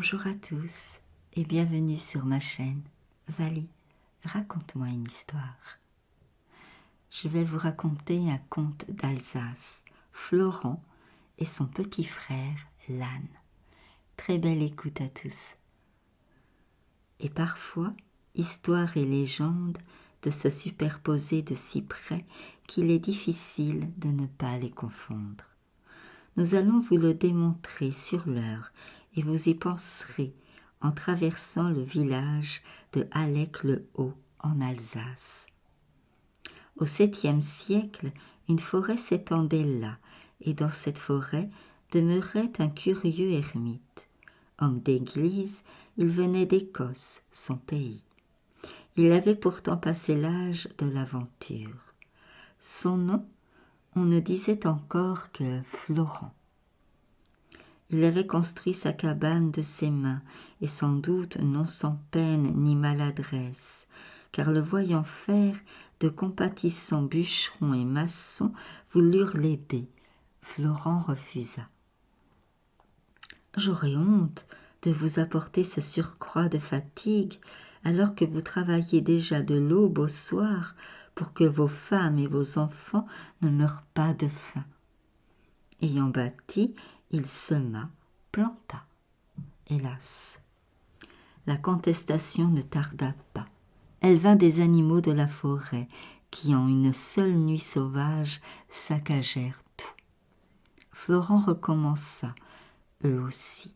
Bonjour à tous et bienvenue sur ma chaîne Vali, raconte-moi une histoire. Je vais vous raconter un conte d'Alsace, Florent et son petit frère l'âne. Très belle écoute à tous. Et parfois, histoire et légende de se superposer de si près qu'il est difficile de ne pas les confondre. Nous allons vous le démontrer sur l'heure et vous y penserez en traversant le village de Hallec-le-Haut en Alsace. Au 7e siècle, une forêt s'étendait là, et dans cette forêt demeurait un curieux ermite. Homme d'église, il venait d'Écosse, son pays. Il avait pourtant passé l'âge de l'aventure. Son nom, on ne disait encore que Florent. Il avait construit sa cabane de ses mains, et sans doute non sans peine ni maladresse, car le voyant faire, de compatissants bûcherons et maçons voulurent l'aider. Florent refusa. « J'aurais honte de vous apporter ce surcroît de fatigue, alors que vous travaillez déjà de l'aube au soir pour que vos femmes et vos enfants ne meurent pas de faim. » Ayant bâti, il sema, planta. Hélas, la contestation ne tarda pas. Elle vint des animaux de la forêt qui, en une seule nuit sauvage, saccagèrent tout. Florent recommença, eux aussi.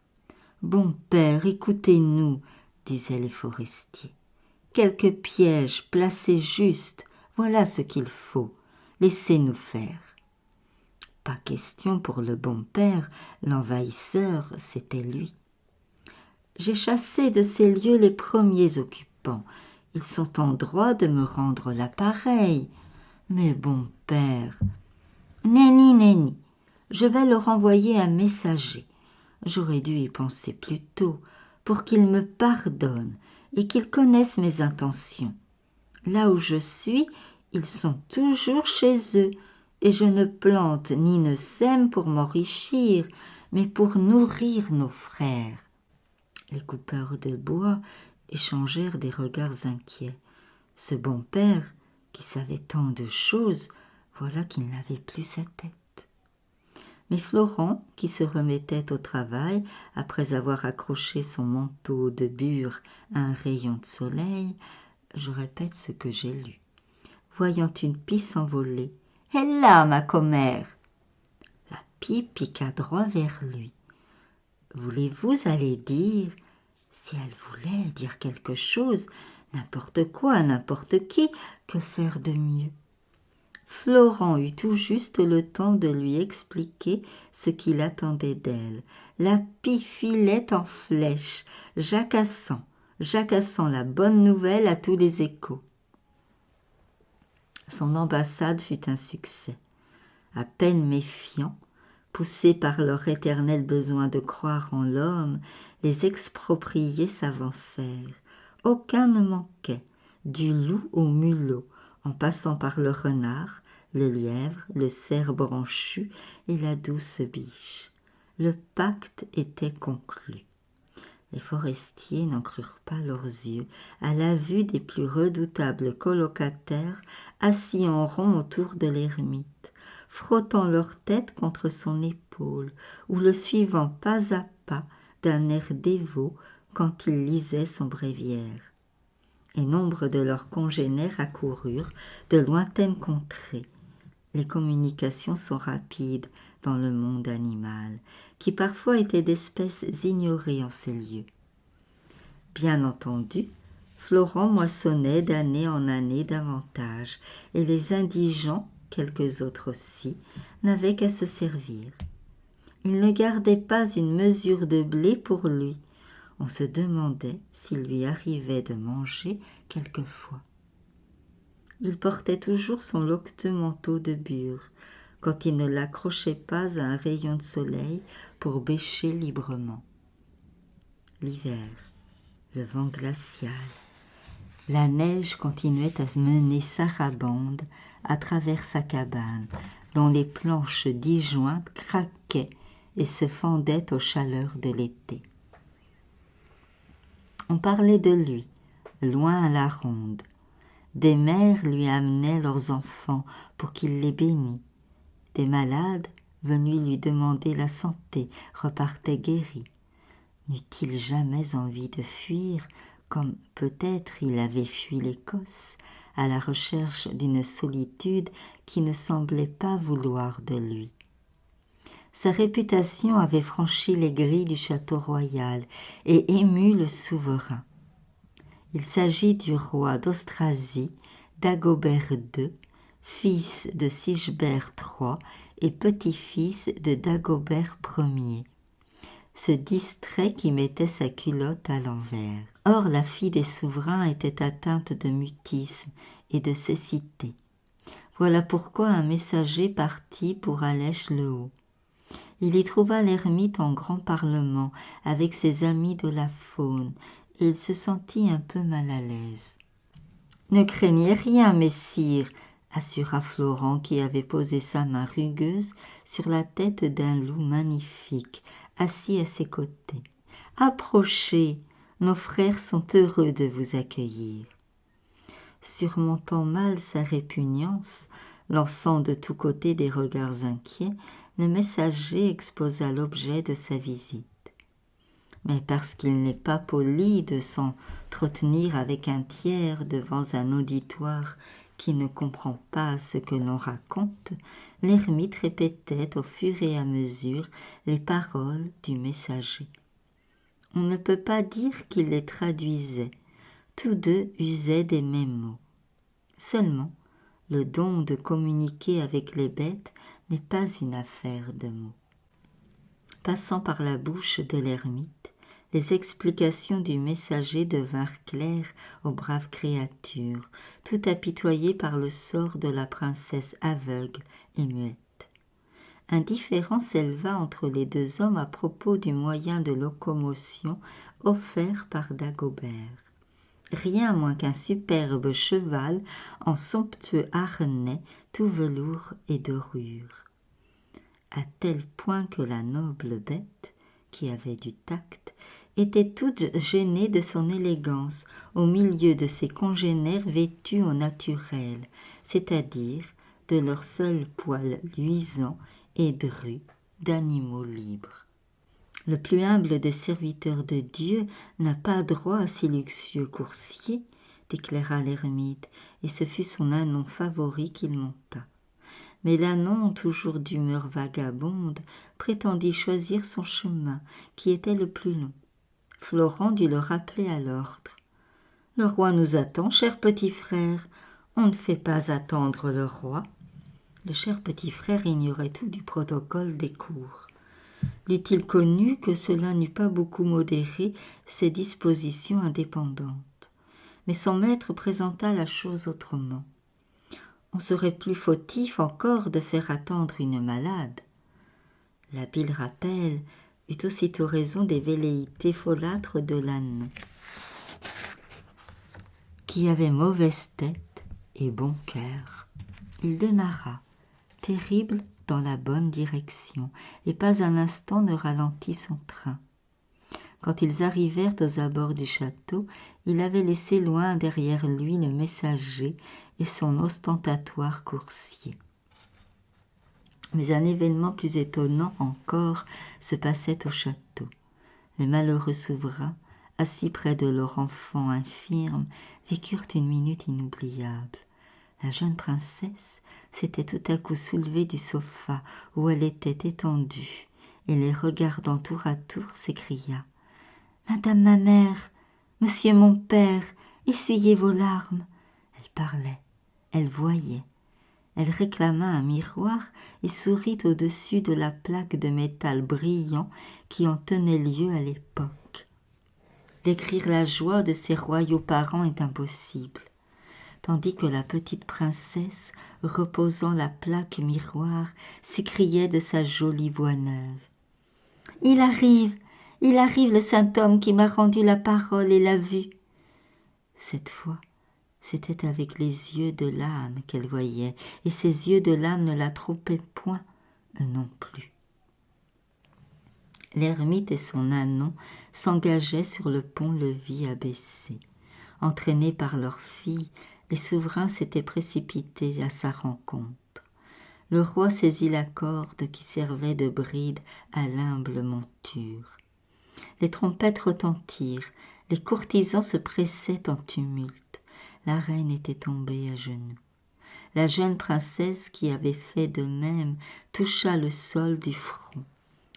« Bon père, écoutez-nous, » disaient les forestiers. « Quelques pièges placés juste, voilà ce qu'il faut. Laissez-nous faire. » Pas question pour le bon père, l'envahisseur, c'était lui. « J'ai chassé de ces lieux les premiers occupants. Ils sont en droit de me rendre l'appareil. Mais bon père, nenni, je vais leur envoyer un messager. J'aurais dû y penser plus tôt, pour qu'ils me pardonnent et qu'ils connaissent mes intentions. Là où je suis, ils sont toujours chez eux, et je ne plante ni ne sème pour m'enrichir, mais pour nourrir nos frères. » Les coupeurs de bois échangèrent des regards inquiets. Ce bon père, qui savait tant de choses, voilà qu'il n'avait plus sa tête. Mais Florent, qui se remettait au travail, après avoir accroché son manteau de bure à un rayon de soleil, je répète ce que j'ai lu, voyant une pie s'envoler, « Elle là, ma commère !» La pie piqua droit vers lui. Voulez-vous aller dire, si elle voulait dire quelque chose, n'importe quoi, n'importe qui, que faire de mieux? Florent eut tout juste le temps de lui expliquer ce qu'il attendait d'elle. La pie filait en flèche, jacassant la bonne nouvelle à tous les échos. Son ambassade fut un succès. À peine méfiants, poussés par leur éternel besoin de croire en l'homme, les expropriés s'avancèrent. Aucun ne manquait, du loup au mulot, en passant par le renard, le lièvre, le cerf branchu et la douce biche. Le pacte était conclu. Les forestiers n'en crurent pas leurs yeux à la vue des plus redoutables colocataires assis en rond autour de l'ermite, frottant leur tête contre son épaule ou le suivant pas à pas d'un air dévot quand il lisait son bréviaire. Et nombre de leurs congénères accoururent de lointaines contrées. Les communications sont rapides dans le monde animal, qui parfois était d'espèces ignorées en ces lieux. Bien entendu, Florent moissonnait d'année en année davantage, et les indigents, quelques autres aussi, n'avaient qu'à se servir. Il ne gardait pas une mesure de blé pour lui. On se demandait s'il lui arrivait de manger quelquefois. Il portait toujours son loqueteux manteau de bure, quand il ne l'accrochait pas à un rayon de soleil pour bêcher librement. L'hiver, le vent glacial, la neige continuait à mener sarabande à travers sa cabane, dont les planches disjointes craquaient et se fendaient aux chaleurs de l'été. On parlait de lui, loin à la ronde. Des mères lui amenaient leurs enfants pour qu'il les bénît. Des malades, venus lui demander la santé, repartaient guéris. N'eut-il jamais envie de fuir, comme peut-être il avait fui l'Écosse, à la recherche d'une solitude qui ne semblait pas vouloir de lui. Sa réputation avait franchi les grilles du château royal et ému le souverain. Il s'agit du roi d'Austrasie, Dagobert II, fils de Sigebert III et petit-fils de Dagobert Ier, ce distrait qui mettait sa culotte à l'envers. Or, la fille des souverains était atteinte de mutisme et de cécité. Voilà pourquoi un messager partit pour Allèche-le-Haut. Il y trouva l'ermite en grand parlement avec ses amis de la faune, et il se sentit un peu mal à l'aise. « Ne craignez rien, messire », assura Florent qui avait posé sa main rugueuse sur la tête d'un loup magnifique, assis à ses côtés. « Approchez, nos frères sont heureux de vous accueillir. » Surmontant mal sa répugnance, lançant de tous côtés des regards inquiets, le messager exposa l'objet de sa visite. Mais parce qu'il n'est pas poli de s'entretenir avec un tiers devant un auditoire qui ne comprend pas ce que l'on raconte, l'ermite répétait au fur et à mesure les paroles du messager. On ne peut pas dire qu'il les traduisait, tous deux usaient des mêmes mots. Seulement, le don de communiquer avec les bêtes n'est pas une affaire de mots. Passant par la bouche de l'ermite, les explications du messager devinrent claires aux braves créatures, tout apitoyées par le sort de la princesse aveugle et muette. Un différend s'éleva entre les deux hommes à propos du moyen de locomotion offert par Dagobert. Rien moins qu'un superbe cheval en somptueux harnais tout velours et dorure. À tel point que la noble bête, qui avait du tact, était toute gênée de son élégance au milieu de ses congénères vêtus au naturel, c'est-à-dire de leurs seuls poils luisants et drus d'animaux libres. Le plus humble des serviteurs de Dieu n'a pas droit à si luxueux coursier, déclara l'ermite, et ce fut son ânon favori qu'il monta. Mais l'ânon, toujours d'humeur vagabonde, prétendit choisir son chemin, qui était le plus long. Florent dut le rappeler à l'ordre. « Le roi nous attend, cher petit frère. On ne fait pas attendre le roi. » Le cher petit frère ignorait tout du protocole des cours. L'eût-il connu que cela n'eût pas beaucoup modéré ses dispositions indépendantes. Mais son maître présenta la chose autrement. On serait plus fautif encore de faire attendre une malade. L'habile rappel eut aussitôt raison des velléités folâtres de l'ânon, qui avait mauvaise tête et bon cœur. Il démarra, terrible dans la bonne direction, et pas un instant ne ralentit son train. Quand ils arrivèrent aux abords du château, il avait laissé loin derrière lui le messager et son ostentatoire coursier. Mais un événement plus étonnant encore se passait au château. Les malheureux souverains, assis près de leur enfant infirme, vécurent une minute inoubliable. La jeune princesse s'était tout à coup soulevée du sofa où elle était étendue, et les regardant tour à tour s'écria « Madame ma mère, monsieur mon père, essuyez vos larmes !» Elle parlait, elle voyait. Elle réclama un miroir et sourit au-dessus de la plaque de métal brillant qui en tenait lieu à l'époque. Décrire la joie de ses royaux parents est impossible, tandis que la petite princesse, reposant la plaque miroir, s'écriait de sa jolie voix neuve. « Il arrive le saint homme qui m'a rendu la parole et la vue. » Cette fois, c'était avec les yeux de l'âme qu'elle voyait, et ces yeux de l'âme ne la trompaient point, eux non plus. L'ermite et son ânon s'engageaient sur le pont-levis abaissé. Entraînés par leur fille, les souverains s'étaient précipités à sa rencontre. Le roi saisit la corde qui servait de bride à l'humble monture. Les trompettes retentirent, les courtisans se pressaient en tumulte. La reine était tombée à genoux. La jeune princesse, qui avait fait de même, toucha le sol du front.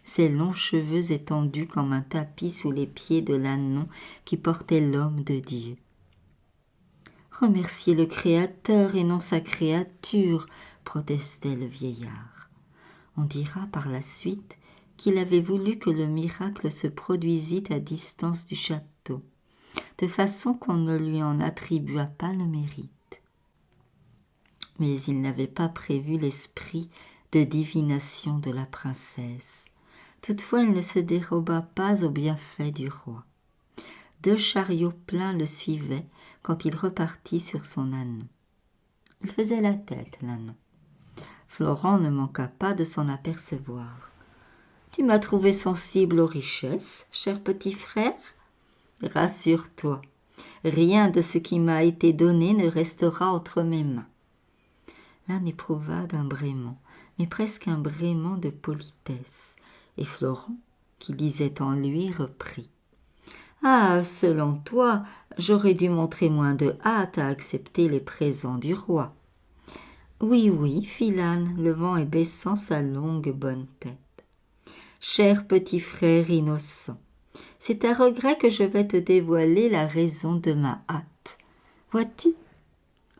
Ses longs cheveux étendus comme un tapis sous les pieds de l'ânon qui portait l'homme de Dieu. Remerciez le Créateur et non sa créature, protestait le vieillard. On dira par la suite qu'il avait voulu que le miracle se produisît à distance du château, de façon qu'on ne lui en attribuât pas le mérite. Mais il n'avait pas prévu l'esprit de divination de la princesse. Toutefois, il ne se déroba pas aux bienfaits du roi. 2 chariots pleins le suivaient quand il repartit sur son ânon. Il faisait la tête, l'ânon. Florent ne manqua pas de s'en apercevoir. « Tu m'as trouvé sensible aux richesses, cher petit frère ? Rassure-toi, rien de ce qui m'a été donné ne restera entre mes mains. » L'âne éprouva d'un braiement, mais presque un braiement de politesse, et Florent, qui lisait en lui, reprit. « Ah, selon toi, j'aurais dû montrer moins de hâte à accepter les présents du roi. »« Oui, oui, fit l'âne, levant et baissant sa longue bonne tête. Cher petit frère innocent, c'est à regret que je vais te dévoiler la raison de ma hâte. Vois-tu »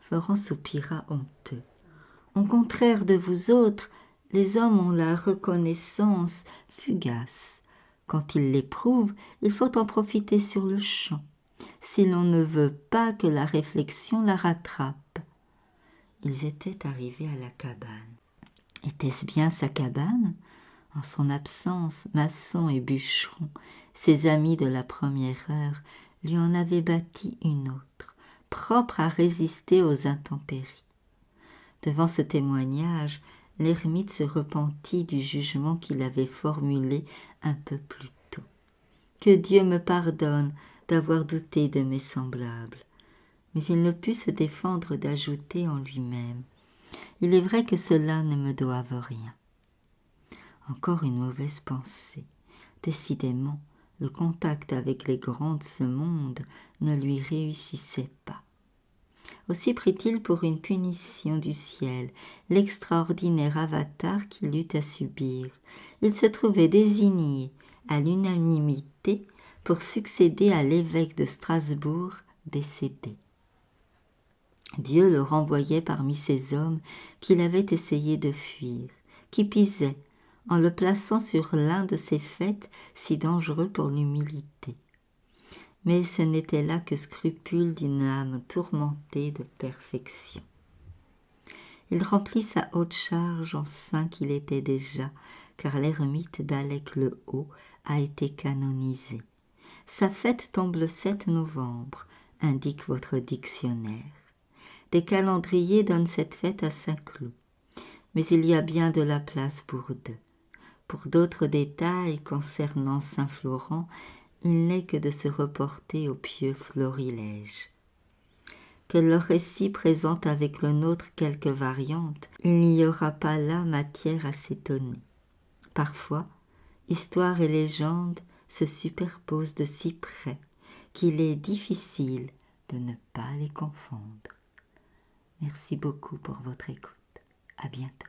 Florent soupira honteux. « Au contraire de vous autres, les hommes ont la reconnaissance fugace. Quand ils l'éprouvent, il faut en profiter sur le champ, si l'on ne veut pas que la réflexion la rattrape. » Ils étaient arrivés à la cabane. Était-ce bien sa cabane ? En son absence, maçon et bûcheron, ses amis de la première heure, lui en avaient bâti une autre, propre à résister aux intempéries. Devant ce témoignage, l'ermite se repentit du jugement qu'il avait formulé un peu plus tôt. Que Dieu me pardonne d'avoir douté de mes semblables. Mais il ne put se défendre d'ajouter en lui-même. Il est vrai que cela ne me doive rien. Encore une mauvaise pensée. Décidément, le contact avec les grands de ce monde ne lui réussissait pas. Aussi prit-il pour une punition du ciel l'extraordinaire avatar qu'il eut à subir. Il se trouvait désigné à l'unanimité pour succéder à l'évêque de Strasbourg décédé. Dieu le renvoyait parmi ces hommes qu'il avait essayé de fuir, qui pisaient en le plaçant sur l'un de ces faits si dangereux pour l'humilité. Mais ce n'était là que scrupule d'une âme tourmentée de perfection. Il remplit sa haute charge en saint qu'il était déjà, car l'ermite d'Alec le Haut a été canonisé. Sa fête tombe le 7 novembre, indique votre dictionnaire. Des calendriers donnent cette fête à Saint-Cloud, mais il y a bien de la place pour 2. Pour d'autres détails concernant Saint-Florent, il n'est que de se reporter au pieux florilège. Que leur récit présente avec le nôtre quelques variantes, il n'y aura pas là matière à s'étonner. Parfois, histoire et légende se superposent de si près qu'il est difficile de ne pas les confondre. Merci beaucoup pour votre écoute. À bientôt.